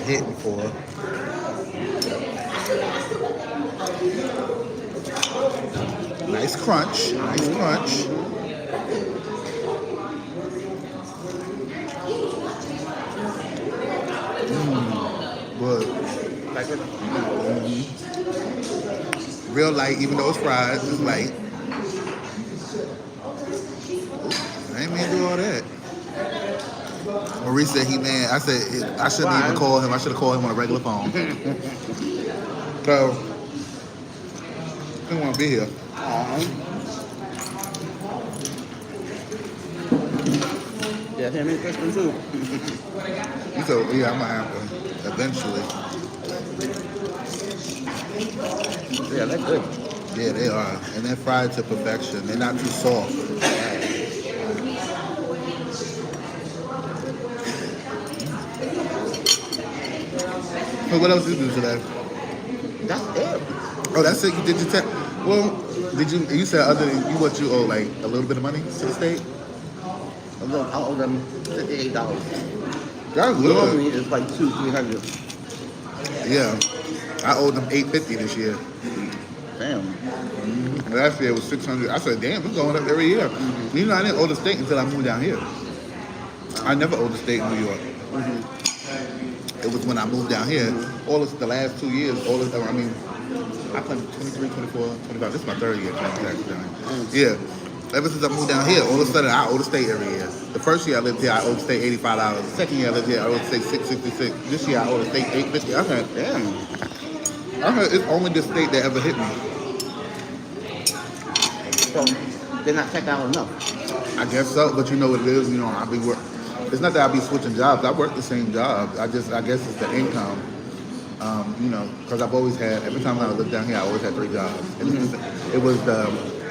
hitting for. Nice crunch. Nice crunch. Good. Like it? Real light, even though it's fried, it's light. I ain't mean to do all that. Maurice said he mad. I said I shouldn't even call him. I should have called him on a regular phone. So he didn't want to be here. Yeah, him and Kristen too. He said, yeah, I'm gonna have to eventually. Yeah, they're good. Yeah, they are, and they're fried to perfection. They're not too soft. So what else did you do today? That's it. Oh, that's it. You did your tech. Well, did you? You said other than you, what you owe, like a little bit of money to the state? I owe them $58. That's Normally good. it's like $200-300. Yeah, I owed them $850 this year. Damn. Last year it was $600. I said, damn, it's going up every year. You know, I didn't owe the state until I moved down here. I never owed the state in New York. It was when I moved down here. All of the last 2 years, I mean, I put 23, 24, 25. This is my third year paying taxes down here. Yeah. Ever since I moved down here, all of a sudden I owe the state every year. The first year I lived here, I owed the state $85. The second year I lived here, I owed the state $666. This year I owe the state $850. I heard, damn. I heard it's only the state that ever hit me. So they're not checked out enough. I guess so, but you know what it is. You know, I be work. It's not that I be switching jobs. I work the same job. I guess it's the income. You know, because I've always had. Every time I lived down here, I always had 3 jobs. And it was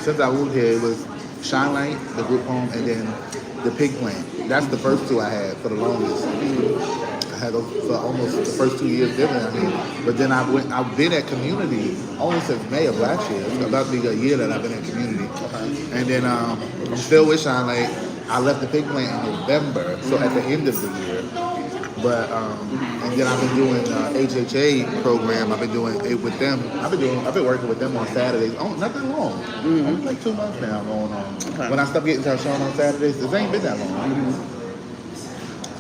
since I moved here, it was Shine Light, the group home, and then the pig plant. That's the first 2 I had for the longest. I had those for almost the first 2 years living down here. But then I've been at community only since May of last year. It's about to be a year that I've been at community. And then I'm still with Shine Light. I left the pig plant in November, so at the end of the year. But and then I've been doing HHA program. I've been doing it with them. I've been working with them on Saturdays. Oh, nothing long. Only like 2 months now going on. When I stopped getting to our show on Saturdays, it ain't been that long.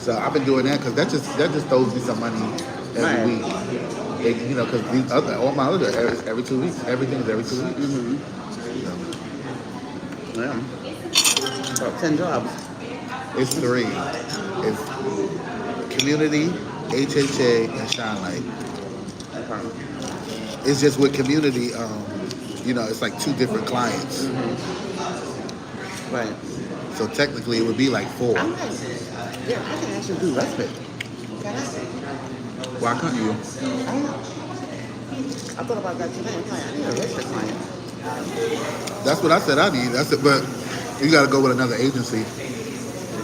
So I've been doing that because that just throws me some money every week. You know, because all my other every 2 weeks. Everything's every 2 weeks. Yeah. About 10 jobs. It's 3. It's community, HHA, and Shine Light. It's just with community, you know, it's like 2 different clients. Right. So technically it would be like 4. Yeah, I can actually do respite. Why couldn't you? I don't know. I thought about that today. I need a respite client. That's what I said I need. That's it, but you got to go with another agency.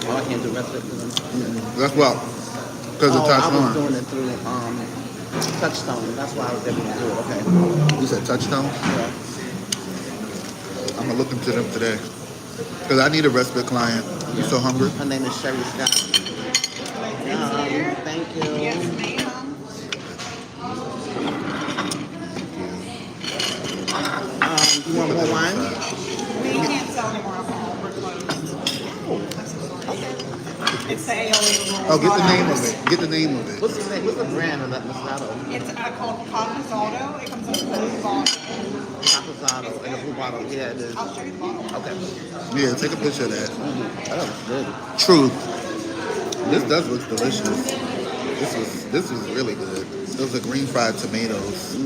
Oh, I can't do respite for them. That's what, because of I was Touchstone. doing it through Touchstone. That's why I was able to do it. Okay. You said Touchstone? Yeah. I'm gonna look into them today because I need a respite client. You so hungry? Her name is Sherry Scott. Thank you. Yes, ma'am. You want more wine? We can't sell anymore alcohol. We're closed. It's the AOE. Oh, get the name of it. Get the name of it. What's the name? What's the brand of that Moscato? It's called Cognizado. It comes in a blue bottle. Caposado in a blue bottle. Yeah, it is. I'll show you the bottle. Okay. Yeah, take a picture of that. That looks good. Truth. This does look delicious. This was really good. Those are green fried tomatoes.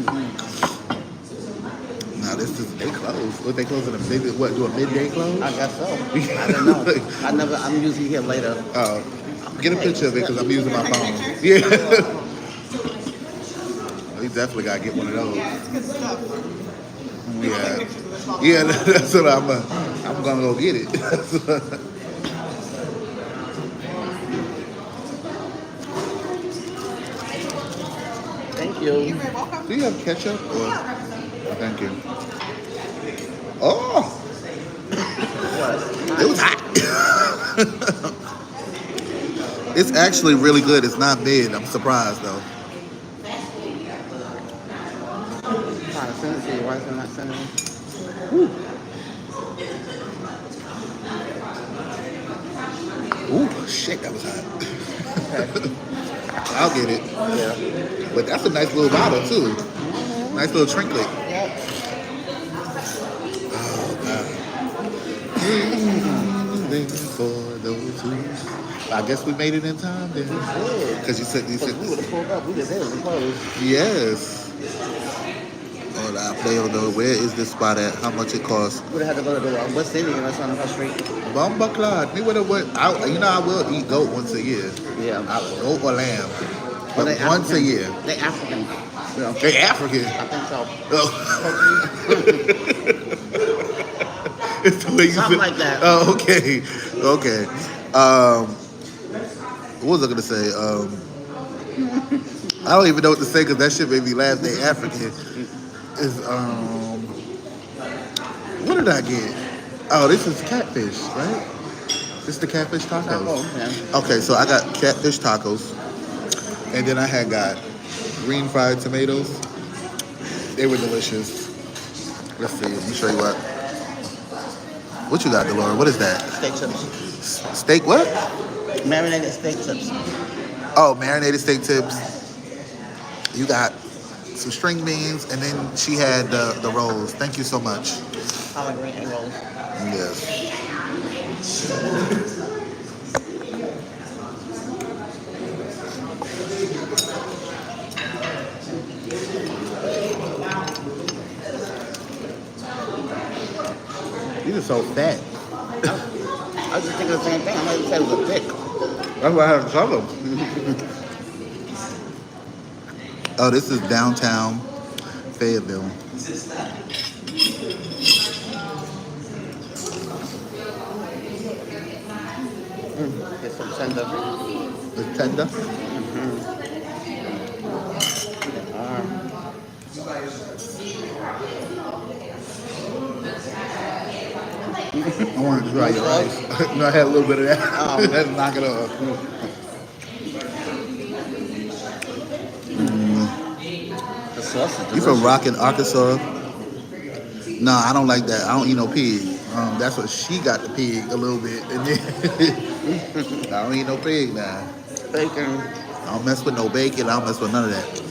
Now they close. What they close in they do a midday close? I guess so. I don't know. I'm usually here later. Get a picture of it because I'm using my phone. Yeah. We definitely gotta get one of those. Yeah, it's good stuff. Yeah. Yeah, that's what I'm gonna go get it. Thank you. You're very welcome. Do you have ketchup? Or? Oh, thank you. Oh, What? it was hot. It's actually really good. It's not bad. I'm surprised though. send it to you. Why is it not sending it? Ooh, shit, that was hot. Okay. I'll get it. Yeah. But that's a nice little bottle too. Nice little trinket. Yep. Oh God. Breathing for those who. I guess we made it in time then. Good. Because you said Because we would have pulled up. We just there. We closed. yes. Oh, I play on the where is this spot at? How much it costs? We would have had to go to the West Indian or something across the street. Bumba Clyde. Me with a what? You know I will eat goat once a year. Yeah. Goat or lamb. Well, But they once a African. year. They African. You know. They African. I think so. Oh. It's the way you Something said- like that. Oh, okay. Okay. What was I gonna say? I don't even know what to say because that shit made me laugh. They African. Is what did I get? Oh, this is catfish, right? This is the catfish tacos. Oh, yeah. Okay, so I got catfish tacos, and then I had got green fried tomatoes. They were delicious. Let's see. Let me show you what. What you got, Delora? What is that? Steak chips. Steak what? Marinated steak chips. Oh, marinated steak tips. You got some string beans, and then she had the rolls. Thank you so much. Collard green egg rolls. Yes. These are so fat. I was just thinking the same thing. I might say it was a thick. That's why I had to tell them. Oh, this is downtown Fayetteville. Get some tender. It's tender. I wanted to try your rice. No, I had a little bit of that. Oh. Let's knock it off. The sauce is You delicious. from Rockin', Arkansas? No, I don't like that. I don't eat no pig. That's what she got the pig a little bit. And then I don't eat no pig now. Bacon. I don't mess with no bacon. I don't mess with none of that.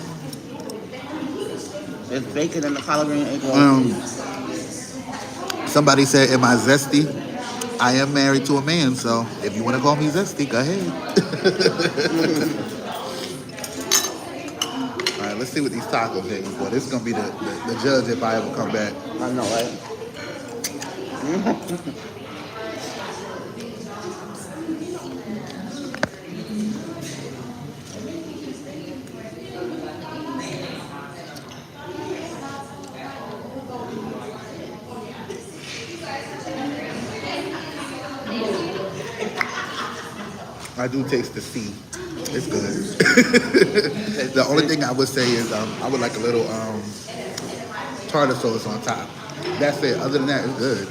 There's bacon in the collard green egg roll. Somebody said, am I zesty? I am married to a man, so if you want to call me zesty, go ahead. All right, let's see what these tacos are for. This is going to be the judge if I ever come back. I know, right? I do taste the sea. It's good. The only thing I would say is I would like a little tartar sauce on top. That's it. Other than that, it's good.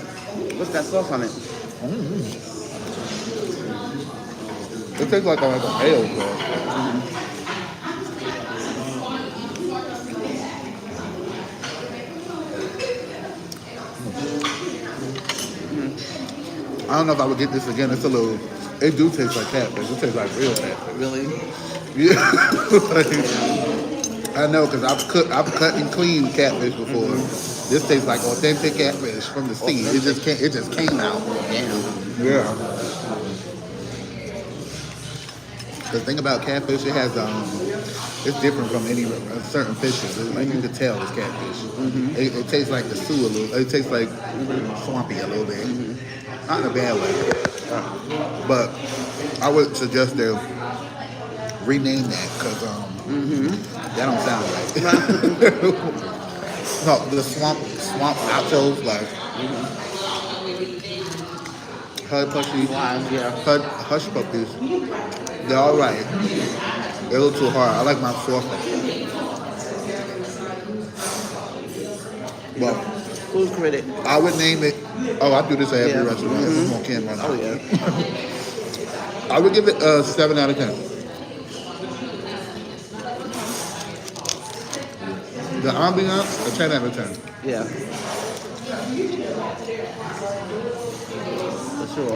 What's that sauce on it? It tastes like a mayo sauce. I don't know if I would get this again. It's a little. It do taste like catfish. It tastes like real catfish. Really? Yeah. I know because I've cut and cleaned catfish before. This tastes like authentic catfish from the sea. It just came out. Damn. Yeah. The thing about catfish, it has it's different from any certain fishes. It's like you could tell it's catfish. It tastes like the sea a little. It tastes like swampy a little bit. Not in a bad way. But I would suggest they rename that because that don't sound right. No, the swamp nachos, like hush puppies. They're all right. They're a little too hard. I like my soft. Well, Food critic. I would name it. Oh, I do this at every Yeah. restaurant. I'm on camera now. Oh, yeah. I would give it a 7 out of 10. The ambiance, a 10 out of 10. Yeah. For sure.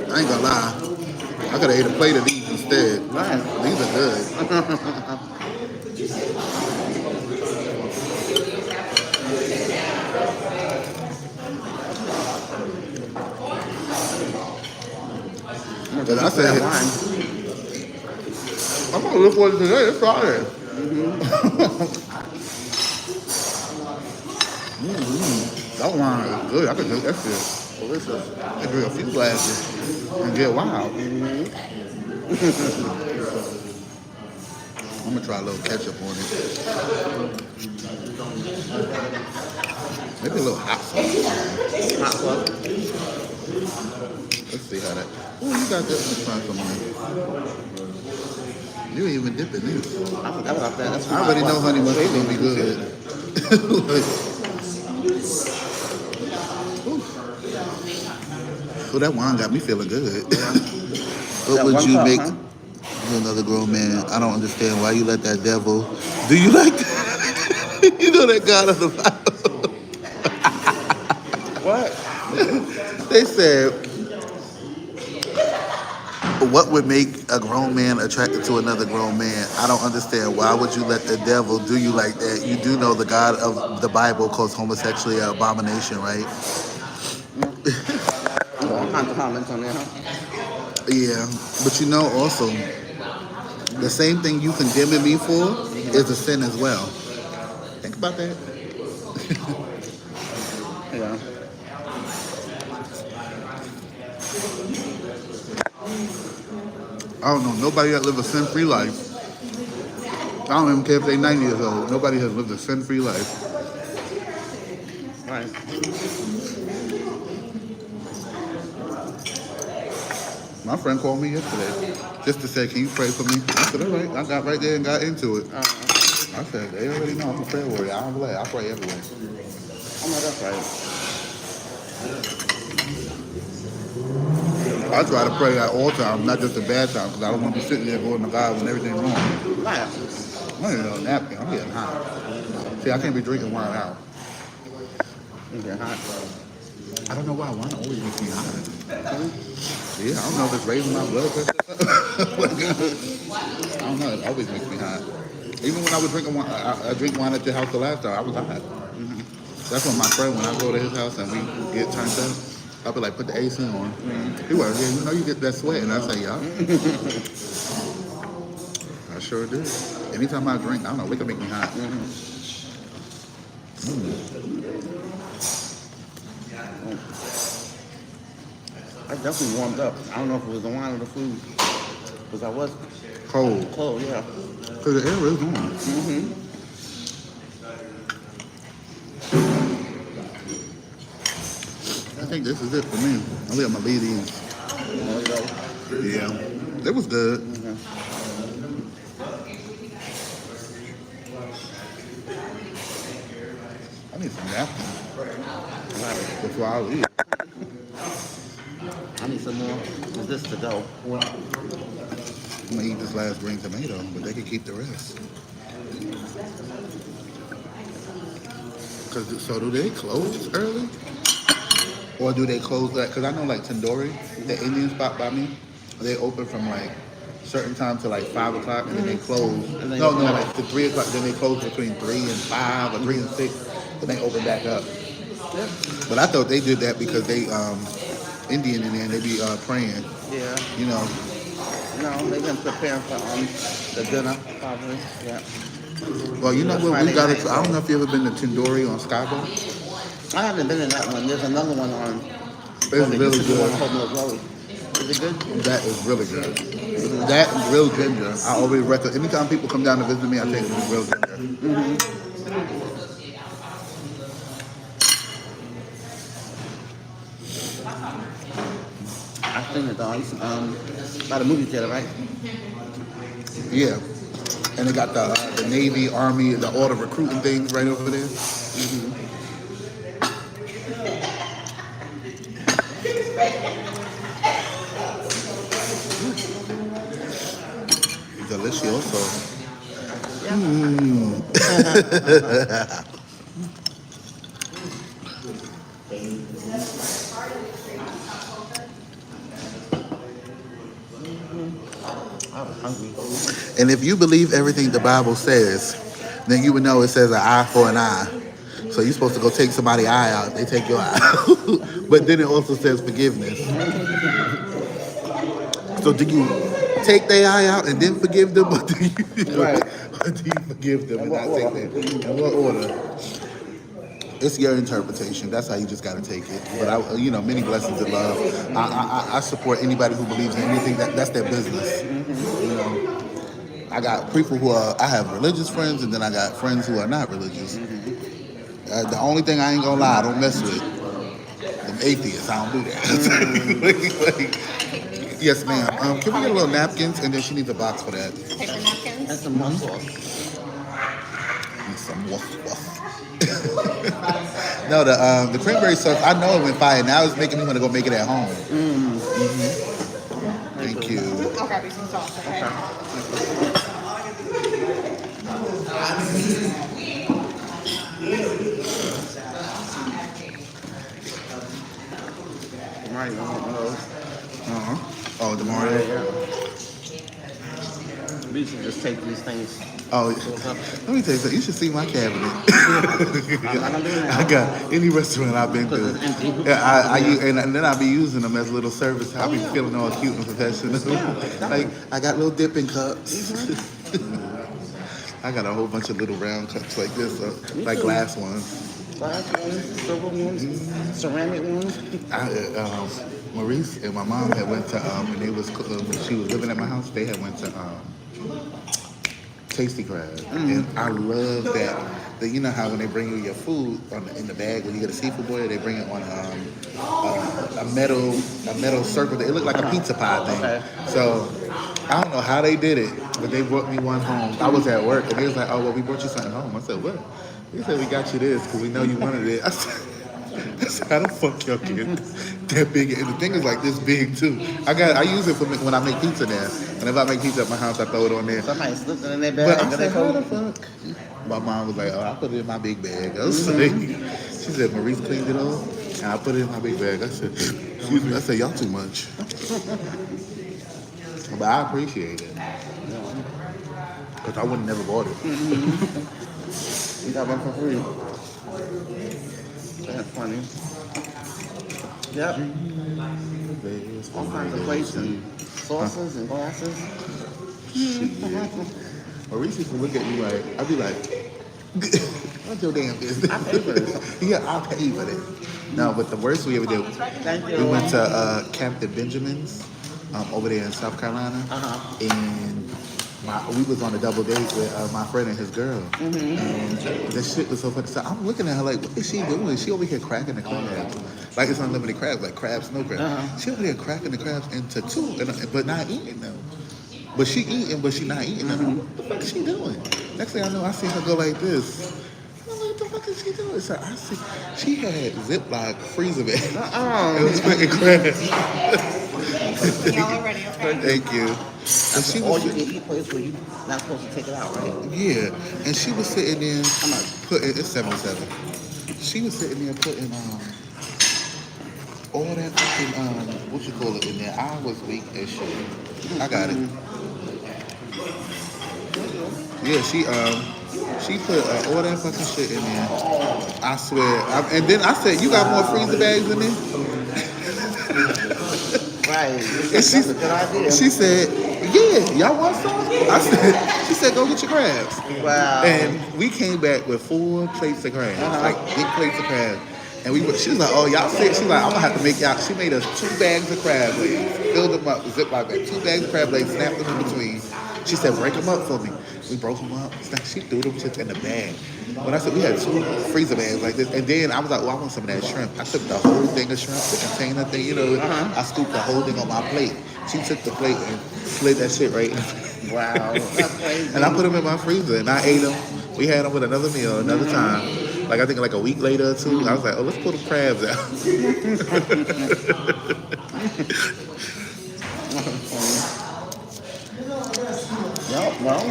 I ain't gonna lie. I could have ate a plate of these instead. Right. These are good. But I said, wine. I'm gonna look forward to today. It's Friday. That wine is good. I could drink that shit. Delicious. I could drink a few glasses and get wild. I'm gonna try a little ketchup on it. Maybe a little hot sauce. Hot sauce. Let's see how that. Oh, you got this. Let's try some of it. You ain't even dipping this. I forgot about that. That's I already know honey mustard gonna be good. Oh, that wine got me feeling good. What That would one you cup, make? huh? You're another grown man. I don't understand why you let that devil. Do you like that? You know that God of the Bible. What? They said, what would make a grown man attracted to another grown man? I don't understand. Why would you let the devil do you like that? You do know the God of the Bible calls homosexuality an abomination, right? All kinds of comments on there, huh? Yeah. But you know also, the same thing you condemning me for is a sin as well. Think about that. Yeah. I don't know nobody that live a sin-free life. I don't even care if they're 90 years old. Nobody has lived a sin-free life. Right. My friend called me yesterday just to say, can you pray for me? I said, all right. I got right there and got into it. I said, they already know I'm a prayer warrior. I don't play. I pray everywhere. Oh my, that's right. I try to pray at all times, not just at bad times, because I don't want to be sitting there going to God when everything's wrong. Right. I need a napkin. I'm getting hot. See, I can't be drinking wine out. It's getting hot. I don't know why wine always makes me hot. Yeah, I don't know if it's raising my blood pressure. I don't know. It always makes me hot. Even when I was drinking wine, I drink wine at your house the last time, I was hot. That's when my friend, when I go to his house and we get turned up, I'll be like, put the AC on. He was, yeah, you know you get that sweat. And I say, yeah. I sure do. Anytime I drink, I don't know, it can make me hot. I definitely warmed up. I don't know if it was the wine or the food. Because I was Cold. cold, yeah. Because the air is on. I think this is it for me. I think I'm going to leave these. Yeah. It was good. I need some napkins before I leave. I need some more. Is this to go? I'm going to eat this last green tomato, but they can keep the rest. So do they close early? Or do they close that? Because I know like Tandoori, the Indian spot by me, they open from like certain time to like 5 o'clock and then they close. And then No, open like to 3 o'clock, then they close between 3 and 5 or 3 and 6, then they open back up. Yeah. But I thought they did that because they, Indian in there and they be praying, Yeah. you know. No, they've been preparing for the dinner, probably. Yeah. Well, you know what, we Friday got night. to, I don't know if you ever been to Tandoori on Skyboat. I haven't been in that one. There's another one on. It's there really used to be one good. on Hope Mills Road. Is it good? That is really good. That and real ginger. I always recommend. Anytime people come down to visit me, I take them to real ginger. I've seen it though. By the movie theater, right? Yeah. And they got the Navy, Army, all the recruiting things right over there. delicioso. I was hungry. And if you believe everything the Bible says, then you would know it says an eye for an eye. So you're supposed to go take somebody's eye out, they take your eye out. But then it also says forgiveness. So do you take their eye out and then forgive them, or do you, Right. or do you forgive them and what not take order? that? In what order? It's your interpretation. That's how you just got to take it. But many blessings and love. I support anybody who believes in anything. That's their business. You know, I got people I have religious friends, and then I got friends who are not religious. The only thing I ain't gonna lie, I don't mess with them atheists. I don't do that. Yes, ma'am. Can we get a little napkins, and then she needs a box for that. Paper napkins. And some more sauce. Need some waffles. No, the cranberry sauce. I know it went fire. Now it's making me want to go make it at home. Thank you. I'll grab you some sauce, okay? Right, one of those. Oh, the Mario. We should just take these things. Oh, let me tell you something. You should see my cabinet. I'm not gonna do that. I got any restaurant I've been to. Because it's empty. Yeah, and then I be using them as a little service. I be feeling all cute and professional. Like I got little dipping cups. I got a whole bunch of little round cups like this, like glass ones. Glass ones, silver ones, ceramic ones. Maurice and my mom had went to when they was when she was living at my house. They had went to Tasty Crab, and I love that. You know how when they bring you your food in the bag when you get a seafood boil, they bring it on a metal circle. It looked like a pizza pie thing. Okay. So I don't know how they did it, but they brought me one home. I was at work, and they was like, "Oh, well, we brought you something home." I said, "What?" They said, "We got you this because we know you wanted it." I said, "How the fuck y'all get that big?" And the thing is like this big too. I use it for when I make pizza now. Whenever I make pizza at my house, I throw it on there. Somebody slipped it in their But bag. I said, "How the fuck?" My mom was like, "Oh, I put it in my big bag." I was like, she said, "Maurice cleaned it off, and I put it in my big bag." I said, "Excuse me." I said, "Y'all too much." But I appreciate it because I would have never bought it. You got one for free. That's funny. Yep. All kinds of plates and sauces and glasses. Maurice used to look at me like, I'd be like, "What's your damn business?" I pay for this. Yeah, I'll pay for it. No, but the worst we ever did, Thank you. we went to Captain Benjamin's over there in South Carolina, and we was on a double date with my friend and his girl, and the shit was so funny. So I'm looking at her like, what is she doing? She over here cracking the crabs, like it's unlimited crabs, like crabs, no crabs. She over here cracking the crabs into two, but not eating them. But she eating, but she not eating them. What the fuck is she doing? Next thing I know, I see her go like this. I'm like, what the fuck is she doing? So I see she had Ziploc freezer bag. It was fucking crabs. Y'all are ready, okay? Thank you. And she All was, you can eat place where you not supposed to take it out, right? yeah, and she was sitting there How much? putting, it's 77. She was sitting there putting all that fucking what you call it in there. I was weak as shit. I got it. Yeah, she put all that fucking shit in there. I swear. And then I said, "You got more freezer bags in there?" Right. And That's a good idea. she said, "Yeah, y'all want some?" She said, "Go get your crabs." Wow. And we came back with 4 plates of crabs, like big plates of crabs. And she was like, "Oh, y'all sick?" She's like, "I'm gonna have to make y'all." She made us 2 bags of crab legs, filled them up with Ziploc bag, 2 bags of crab legs, snapped them in between. She said, "Break them up for me." We broke them up. She threw them shit in the bag. When I said we had 2 freezer bags like this, and then I was like, "Well, I want some of that shrimp." I took the whole thing of shrimp, the container thing, I scooped the whole thing on my plate. She took the plate and slid that shit right in. Wow. That's crazy. And I put them in my freezer, and I ate them. We had them with another meal, another time. Like I think like a week later or 2, I was like, "Oh, let's pull the crabs out." Well,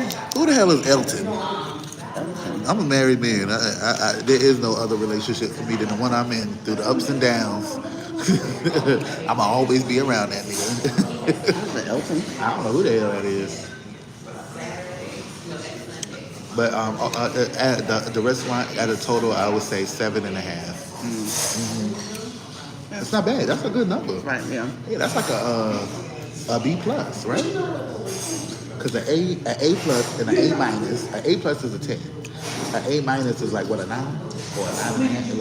hell is Elton? Elton. I'm a married man. There is no other relationship for me than the one I'm in through the ups and downs. I'ma always be around that nigga. Who's the Elton? I don't know who the hell that is. But at the restaurant, at a total, I would say 7.5. It's not bad. That's a good number. Right, yeah. Yeah, that's like a B plus, right? Because an A plus and an A minus. An A plus is a 10. An A minus is like what, a 9 or a 9.5?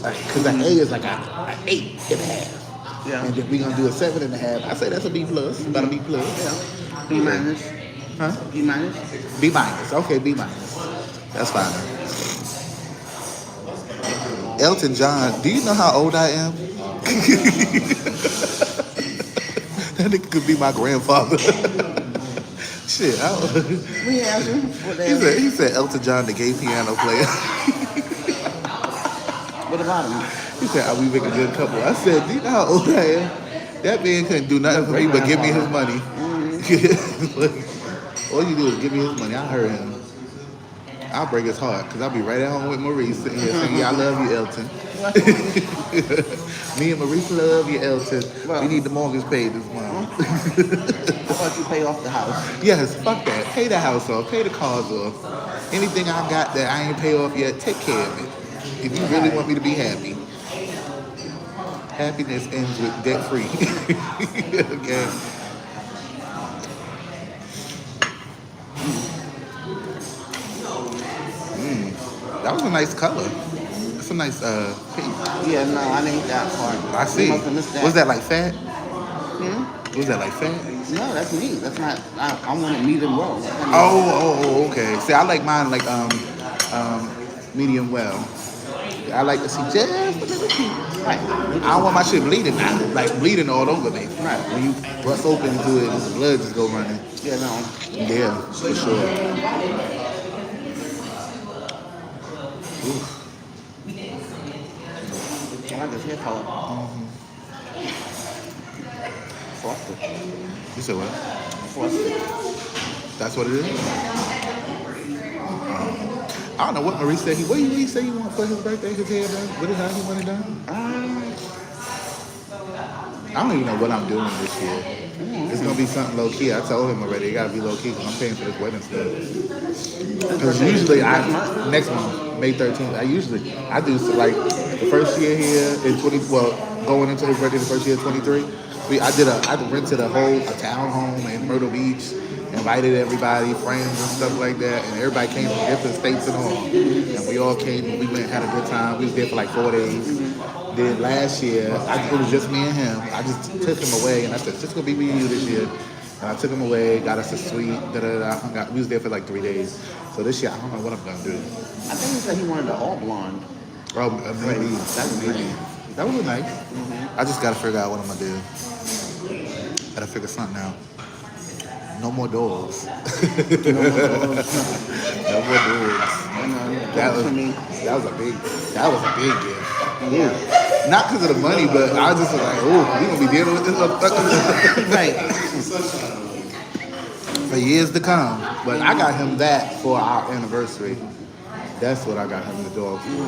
Like, because an A is like an 8.5. Yeah. And then we're gonna do a 7.5. I say that's a B plus. About a B plus. Yeah. B minus. Huh? B minus. B minus. Okay, B minus. That's fine. Elton John, do you know how old I am? That nigga could be my grandfather. Shit, We have him. What the hell? he said Elton John, the gay piano player. What about him? He said, we make a good couple. I said, do you know how old I am? That man couldn't do nothing for me but give me his money. All you do is give me his money. I heard him. I'll break his heart because I'll be right at home with Maurice sitting here saying, yeah, I love you, Elton. Me and Maurice love you, Elton. Well, we need the mortgage paid this month. I thought you pay off the house. Yes, fuck that. Pay the house off. Pay the cars off. Anything I got that I ain't pay off yet, take care of it. If you really want me to be happy. Happiness ends with debt free. Okay. That was a nice color. It's a nice pink. Yeah, no, I didn't eat that part. I see. You must have missed that. Was that like fat? Hmm? Was that like fat? No, that's meat. That's not. I want it medium well. Okay. See, I like mine like medium well. I like to see just a little bit. Right. I don't want my shit bleeding now, like bleeding all over me. Right. When you bust open into it, the blood just go running. Yeah, no. Yeah, for sure. Oof. I like this hair color. Frosted. You said what? Frosted. That's what it is? I don't know what Maurice said. What did he say he want for his birthday, his hair done? What is how he want it done? I don't even know what I'm doing this year. It's gonna be something low key. I told him already. It gotta be low key because I'm paying for this wedding stuff. Because usually next month, May 13th. I do like the first year here in going into his birthday the first year 23. I rented a townhome in Myrtle Beach. Invited everybody, friends and stuff like that, and everybody came from different states and all. And we all came and we went and had a good time. We was there for like 4 days. Then last year, it was just me and him. I just took him away and I said, it's just gonna be me and you this year. And I took him away, got us a suite, we was there for like 3 days. So this year, I don't know what I'm gonna do. I think he said he wanted an all blonde. Oh, maybe. That would be nice. I just gotta figure out what I'm gonna do. Gotta figure something out. No more dogs. No more dogs. That was a big gift. Yeah. Not because of the money, but I was just like, oh, we gonna be dealing with this Right. for years to come. But I got him that for our anniversary. That's what I got him the dog for.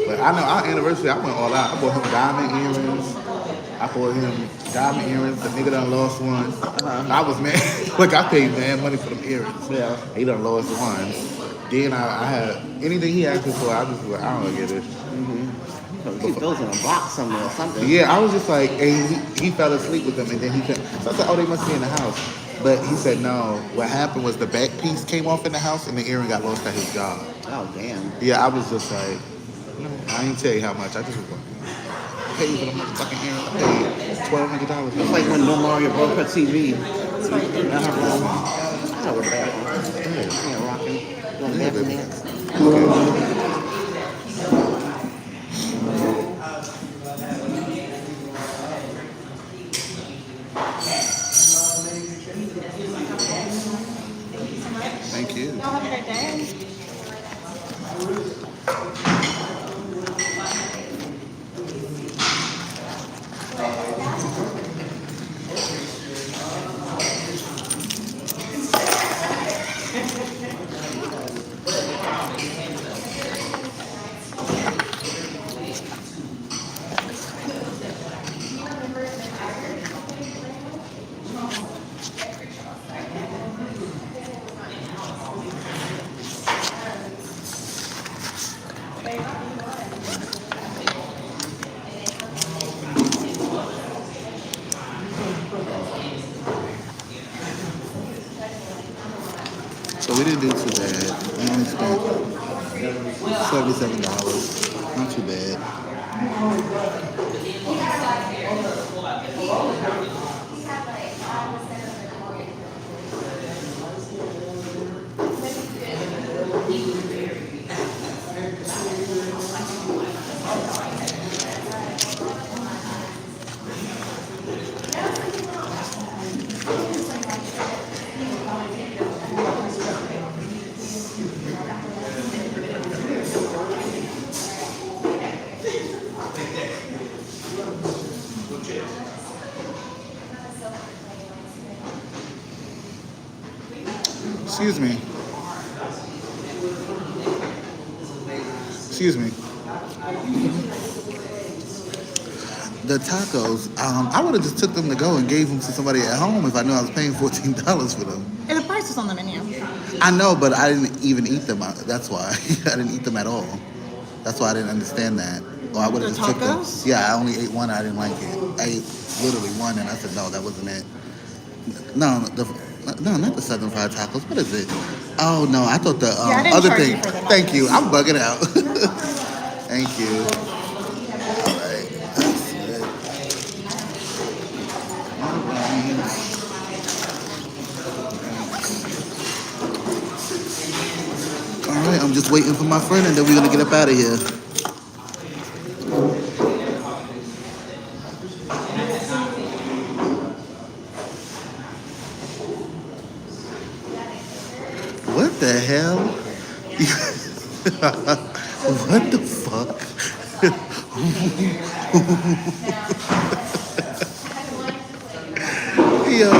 But I know our anniversary, I went all out. I bought him diamond earrings. The nigga done lost one. I was mad. Look, I paid mad money for them earrings. Yeah. He done lost one. Then I had anything he asked me for, I just was like, I don't get it. He throws in a box somewhere or something. Yeah, I was just like, and he fell asleep with them, and then he couldn't. So I said, oh, they must be in the house. But he said, no. What happened was the back piece came off in the house, and the earring got lost at his job. Oh, damn. Yeah, I was just like, no, I ain't tell you how much. I just was like, paid for the motherfucking earring. I paid $1,200. It's like when Maria broke her TV. That's right. In her room. I know what that was. Yeah, rocking. Doing dancing dance. Thank you. Y'all have a great day. So we didn't do too bad. We only spent $77. Not too bad. Excuse me. Excuse me. The tacos, I would have just took them to go and gave them to somebody at home if I knew I was paying $14 for them. And the price is on the menu. I know, but I didn't even eat them. That's why. I didn't eat them at all. That's why I didn't understand that. Or I would have The just took them. tacos? Yeah, I only ate one. I didn't like it. I ate literally one, and I said, no, that wasn't it. No, not the Southern Fried Tacos. What is it? Oh, no, I thought the Yeah, I didn't other charge thing. you for the Thank you. nachos. I'm bugging out. Thank you. All right. That's it. All right. All right, I'm just waiting for my friend, and then we're going to get up out of here. What the hell? What the fuck? Yo,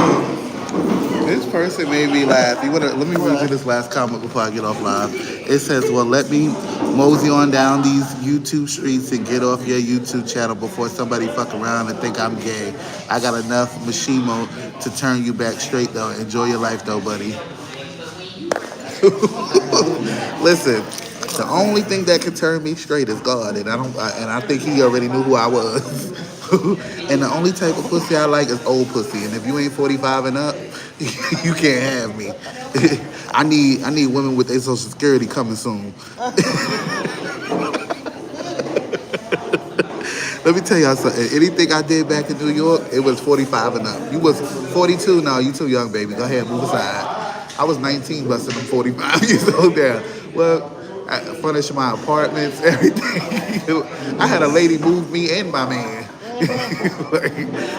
this person made me laugh. Let me read you this last comment before I get off live. It says, well, let me mosey on down these YouTube streets and get off your YouTube channel before somebody fuck around and think I'm gay. I got enough machimo to turn you back straight, though. Enjoy your life, though, buddy. Listen, the only thing that can turn me straight is God, and I think He already knew who I was. And the only type of pussy I like is old pussy. And if you ain't 45 and up, you can't have me. I need women with their Social Security coming soon. Let me tell y'all something. Anything I did back in New York, it was 45 and up. You was 42, no, you too young, baby. Go ahead, move aside. I was 19 busting them 45 years old down. Well, I furnished my apartments, everything. I had a lady move me and my man. Like,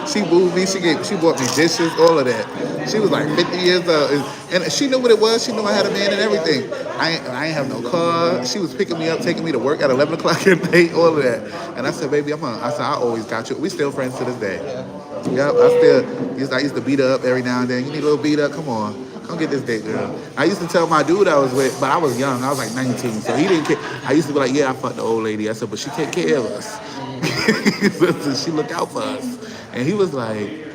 she moved me, she bought me dishes, all of that. She was like 50 years old. And she knew what it was. She knew I had a man and everything. I ain't have no car. She was picking me up, taking me to work at 11 o'clock at night, all of that. And I said, baby, I always got you. We still friends to this day. Yep, I used to beat her up every now and then. You need a little beat up? Come on. Come get this date, girl. I used to tell my dude I was with, but I was young. I was like 19, so he didn't care. I used to be like, yeah, I fucked the old lady. I said, but she take care of us. She look out for us. And he was like,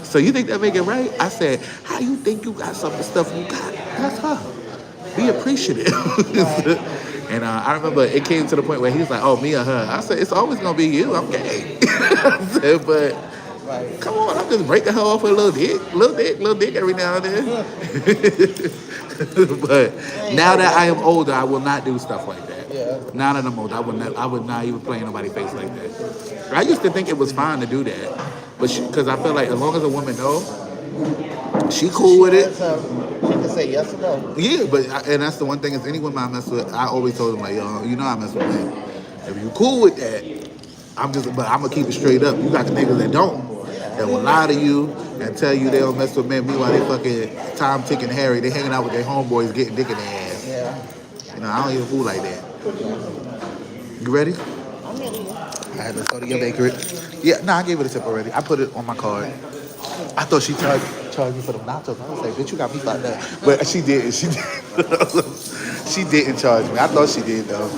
so you think that make it right? I said, how you think you got some of the stuff you got? That's her. Be appreciative. And I remember it came to the point where he was like, oh, me or her? I said, it's always going to be you. I'm gay. I said, but come on, I'm just breaking her off with a little dick every now and then. But now that I am older, I will not do stuff like that. Yeah. Now that I'm older, I would not even play in nobody's face like that. I used to think it was fine to do that, but because I feel like as long as a woman knows, she cool with it. She can say yes or no. Yeah, and that's the one thing is any woman I mess with, I always told them like, yo, you know I mess with men. If you cool with that, I'm gonna keep it straight up. You got the niggas that don't. That will lie to you and tell you they don't mess with men. Meanwhile, they fucking Tom, Tick, and Harry. They hanging out with their homeboys getting dick in their ass. Yeah. You know, I don't even fool like that. You ready? I'm ready. All right, let's go to your bakery. Yeah, I gave it a tip already. I put it on my card. I thought she charged me for the nachos. I was like, bitch, you got me fucked up. But she didn't. She didn't charge me. I thought she did, though.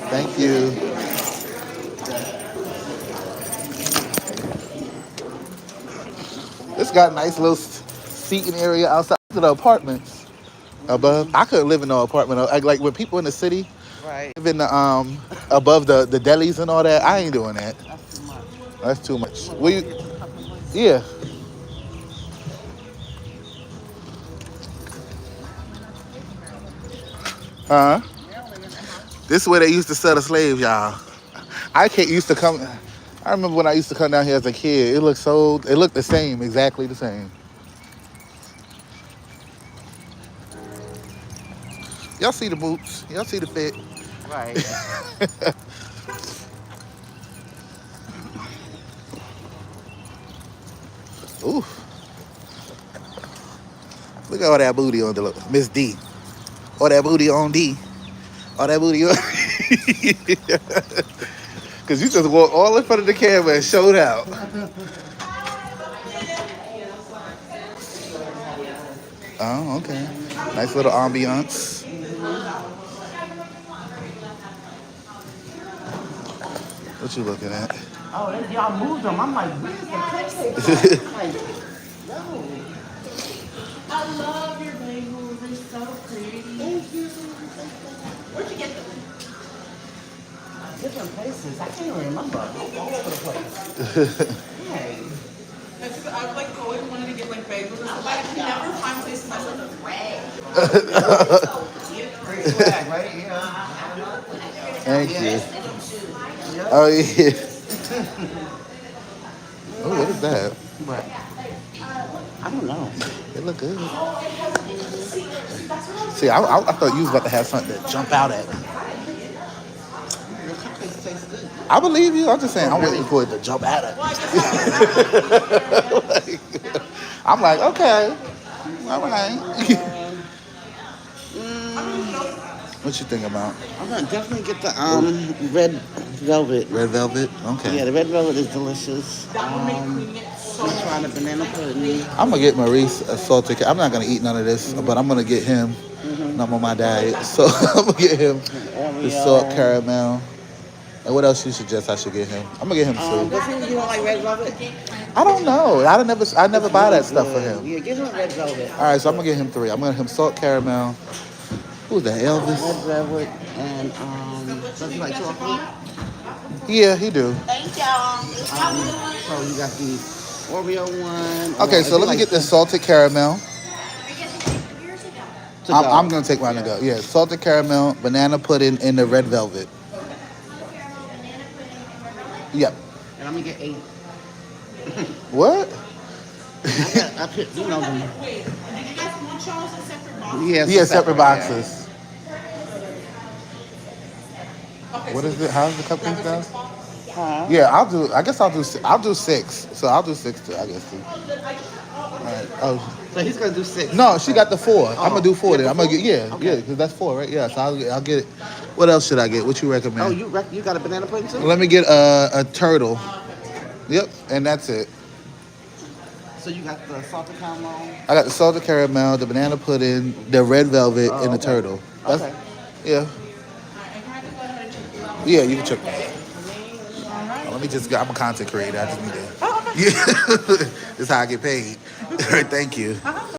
Thank you. This got a nice little seating area outside of the apartments above. I couldn't live in no apartment. Like when people in the city Right. live in the above the delis and all that, I ain't doing that. That's too much. That's too much. Will you? Yeah. Huh? This is where they used to sell the slaves, y'all. I can't used to come. I remember when I used to come down here as a kid. It looked so. It looked the same, exactly the same. Y'all see the boots? Y'all see the fit? Right. Ooh, look at all that booty on the Miss D. All that booty on D. All that booty on. Cause you just walked all in front of the camera and showed out. Oh, okay. Nice little ambiance. What you looking at? Oh, y'all moved them. I'm like, where's the cupcake? Like, no. I love your bagels. They're so pretty. Thank you. Where'd you get them? Different places. I can't even remember. All over the place. Hey. I like always wanted to get like bagels or something. I can never find places that sell the red. Great swag, right? Yeah. Thank you. Yeah. Oh yeah. Oh, what is that? But I don't know. It look good. See, I thought you was about to have something to jump out at me. Your cupcakes taste good. I believe you. I'm just saying, I'm waiting for it to jump out at me. I'm like, okay, all right. What you think about? I'm gonna definitely get the red velvet. Red velvet? Okay. Yeah, the red velvet is delicious. I'm trying the banana pudding. I'm gonna get Maurice a salted. I'm not gonna eat none of this, but I'm gonna get him. I'm on my diet, so I'm gonna get him the salt caramel. And what else you suggest I should get him? I'm gonna get him soup. Does he you don't like red velvet? I don't know. I never buy that stuff for him. Yeah, give him red velvet. All right, so I'm gonna get him 3. I'm gonna get him salt caramel. Who's that? Elvis? Red velvet and does he like chocolate? Yeah, he do. Thank y'all. So you got the Oreo one. Okay, so let me get the salted caramel. to I'm gonna take mine to go. Yeah, salted caramel, banana pudding, and the red velvet. Yep. And I'm gonna get 8. What? I put, you know them. Wait, did you guys want y'all's in separate boxes? Yeah, separate boxes. Okay, What so is it? How's the cupcakes grab a now? 6 box? Huh? Yeah, I guess I'll do 6. So I'll do 6 too. I guess too. All right. Oh So he's gonna do 6. no, she got the 4. I'm gonna do 4 then. I'm gonna get Okay. because that's 4, right? Yeah. So I'll get it. What else should I get? What you recommend? Oh, you got a banana pudding too? Let me get a turtle. Yep, and that's it. So you got the salted caramel. I got the salted caramel, the banana pudding, the red velvet, and the okay. turtle. That's, Okay. Yeah. Yeah, you can check that. Let me just go. I'm a content creator. I just need to. Yeah. This is how I get paid. Thank you.